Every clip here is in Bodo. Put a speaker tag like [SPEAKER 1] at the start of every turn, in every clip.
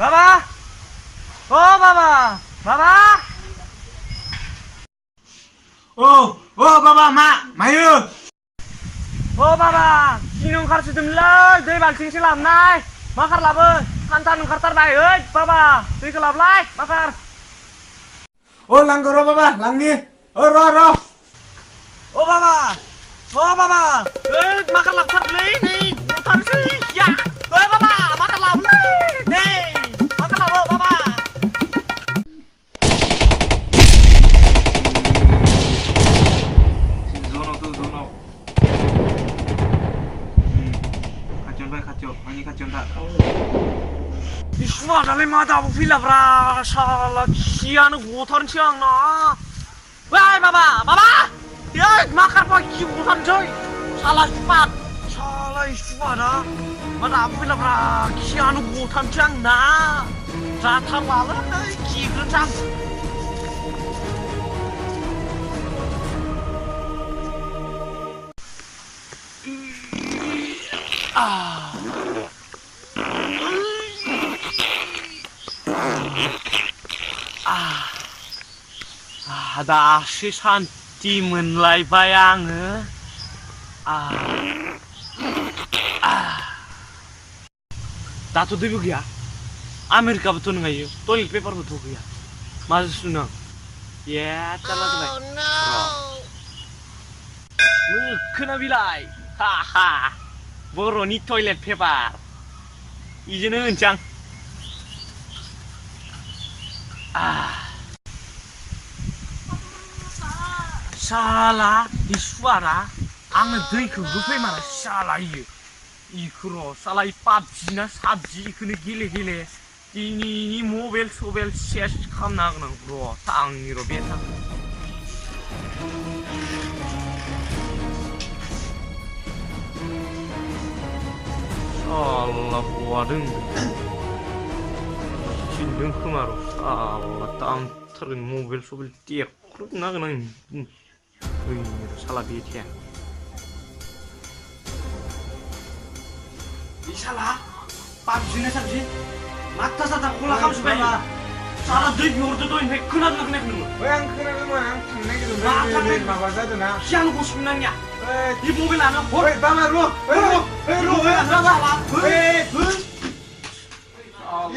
[SPEAKER 1] Baba! Oh, Baba! Baba!
[SPEAKER 2] Oh, Baba, Mayu!
[SPEAKER 1] Oh, Baba! Sini ओंखारसोदोंमोनलै दै बाल्थिंसो लाबोनाय माखार लाबो सानथान ओंखारथारबाय ओइ बाबा दैखौ लाबोलाय माखार
[SPEAKER 2] Oh, langgar Baba, langgi! Oh, ro!
[SPEAKER 1] Oh, Baba ओइ माखार लाबोथारलै नै थांसै या ओइ बाबा माखार लाबोलै नै माखार लाबो बाबा
[SPEAKER 2] Zono. Kacau, ini kacau tak?
[SPEAKER 1] Isma dalam mata aku fila bra salah kian gotan siang na. Wah baba, ya makar pagi gotan coy. Salah cepat dah. Mata aku fila bra kian gotan siang na. Datang malam kian jam. दासो सान्थि मोनलायबाय आङो दाथ' दैबो गैया आमेरिकाबोथ' नङायो टयलेट पेपारबोथ' गैया माजों सुनो ए जारला जाबाय मोखोना बिलाइ हा बर'नि टयलेट पेपार इजोंनो होनसै आं साला इसुआरा आंनो दैखौ होफैमारा साला इखौ र' साला पाबजि ना साबजि इखौनो गेले दिनैनि मबाइल सेस खालामना होगोन आं र' थांनि र' बे थां साला गवादों सिनदों खोमा र' साला दांथारगोन मबाइल देख्रुबना होगोन आं salah dia. Salah, PUBG sabji. Mata sata kula kamu supaya. Salah dia biar tu ini kena dulu.
[SPEAKER 2] Yang kena dulu yang kena gitu. Mama satu na.
[SPEAKER 1] Siang bos menanya. Di mobil anak.
[SPEAKER 2] Hei, bama lu.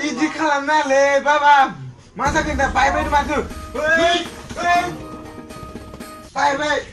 [SPEAKER 2] Ini kalam na le, baba. Masa kita bye masuk. Bye.